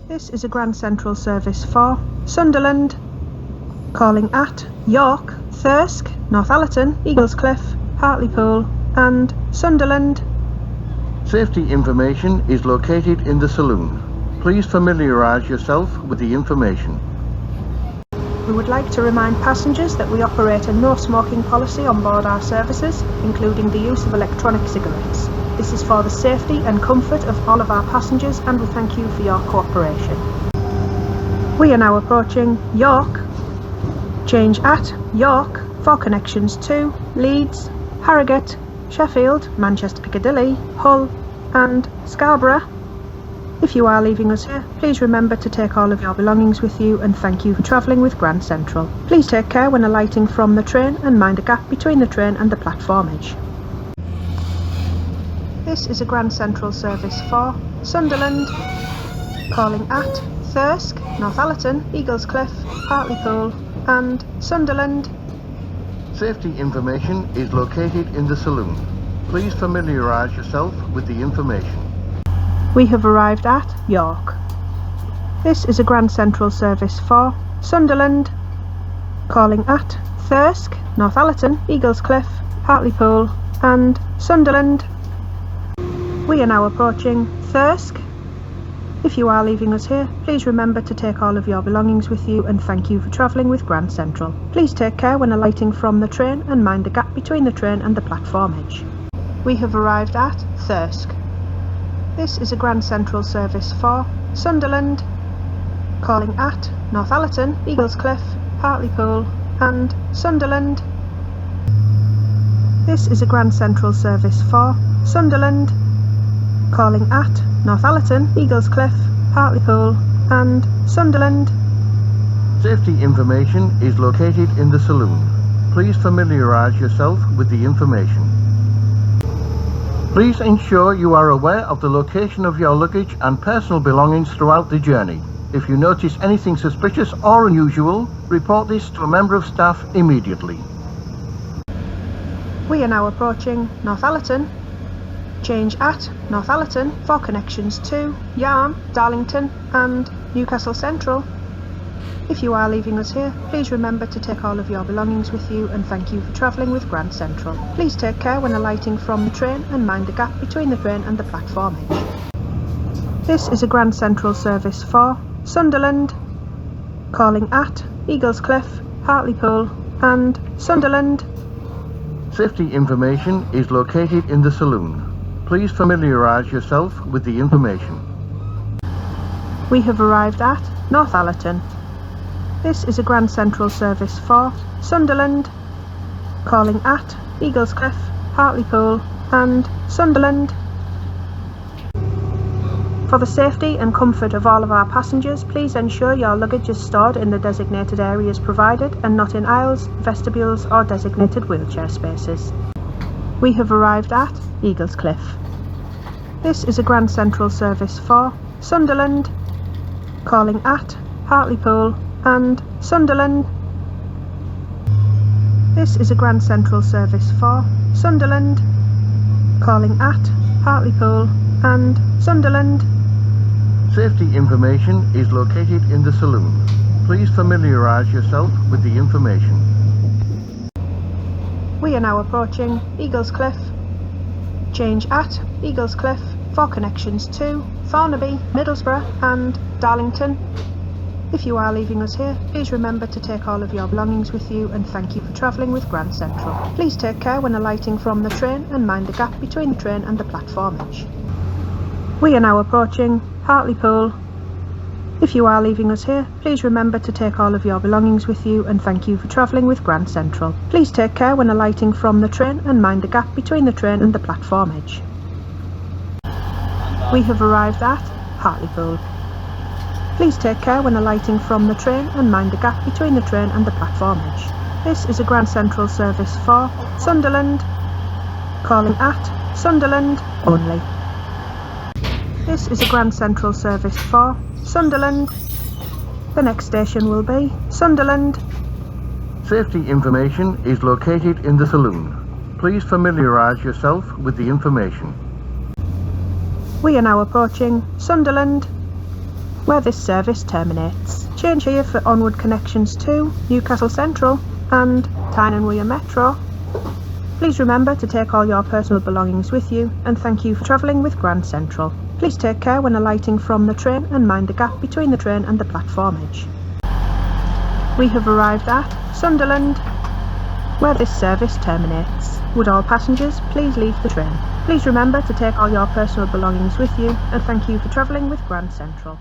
This is a Grand Central service for Sunderland, calling at York, Thirsk, Northallerton, Eaglescliffe, Hartlepool and Sunderland. Safety information is located in the saloon. Please familiarise yourself with the information. We would like to remind passengers that we operate a no smoking policy on board our services, including the use of electronic cigarettes. This is for the safety and comfort of all of our passengers, and we thank you for your cooperation. We are now approaching York. Change at York for connections to Leeds, Harrogate, Sheffield, Manchester Piccadilly, Hull and Scarborough. If you are leaving us here, please remember to take all of your belongings with you, and thank you for travelling with Grand Central. Please take care when alighting from the train and mind a gap between the train and the platform edge. This is a Grand Central service for Sunderland, calling at Thirsk, Northallerton, Eaglescliffe, Hartlepool and Sunderland. Safety information is located in the saloon. Please familiarise yourself with the information. We have arrived at York. This is a Grand Central service for Sunderland, calling at Thirsk, Northallerton, Eaglescliffe, Hartlepool and Sunderland. We are now approaching Thirsk. If you are leaving us here, please remember to take all of your belongings with you, and thank you for travelling with Grand Central. Please take care when alighting from the train and mind the gap between the train and the platform edge. We have arrived at Thirsk. This is a Grand Central service for Sunderland, calling at Northallerton, Eaglescliffe, Hartlepool and Sunderland. This is a Grand Central service for Sunderland, calling at Northallerton, Eaglescliffe, Hartlepool and Sunderland. Safety information is located in the saloon. Please familiarise yourself with the information. Please ensure you are aware of the location of your luggage and personal belongings throughout the journey. If you notice anything suspicious or unusual, report this to a member of staff immediately. We are now approaching Northallerton. Change at Northallerton for connections to Yarm, Darlington and Newcastle Central. If you are leaving us here, please remember to take all of your belongings with you, and thank you for travelling with Grand Central. Please take care when alighting from the train and mind the gap between the train and the platform edge. This is a Grand Central service for Sunderland, calling at Eaglescliffe, Hartlepool and Sunderland. Safety information is located in the saloon. Please familiarise yourself with the information. We have arrived at Northallerton. This is a Grand Central service for Sunderland, calling at Eaglescliffe, Hartlepool and Sunderland. For the safety and comfort of all of our passengers, please ensure your luggage is stored in the designated areas provided and not in aisles, vestibules or designated wheelchair spaces. We have arrived at Eaglescliffe. This is a Grand Central service for Sunderland, calling at Hartlepool and Sunderland. This is a Grand Central service for Sunderland, calling at Hartlepool and Sunderland. Safety information is located in the saloon. Please familiarise yourself with the information. We are now approaching Eaglescliffe. Change at Eaglescliffe for connections to Thornaby, Middlesbrough and Darlington. If you are leaving us here, please remember to take all of your belongings with you, and thank you for travelling with Grand Central. Please take care when alighting from the train and mind the gap between the train and the platform edge. We are now approaching Hartlepool. If you are leaving us here, please remember to take all of your belongings with you, and thank you for travelling with Grand Central. Please take care when alighting from the train and mind the gap between the train and the platform edge. We have arrived at Hartlepool. Please take care when alighting from the train and mind the gap between the train and the platform edge. This is a Grand Central service for Sunderland, calling at Sunderland only. This is a Grand Central service for Sunderland. The next station will be Sunderland. Safety information is located in the saloon. Please familiarise yourself with the information. We are now approaching Sunderland. where this service terminates. Change here for onward connections to Newcastle Central and Tyne and Wear Metro. Please remember to take all your personal belongings with you, and thank you for travelling with Grand Central. Please take care when alighting from the train and mind the gap between the train and the platform edge. We have arrived at Sunderland, where this service terminates. Would all passengers please leave the train? Please remember to take all your personal belongings with you, and thank you for travelling with Grand Central.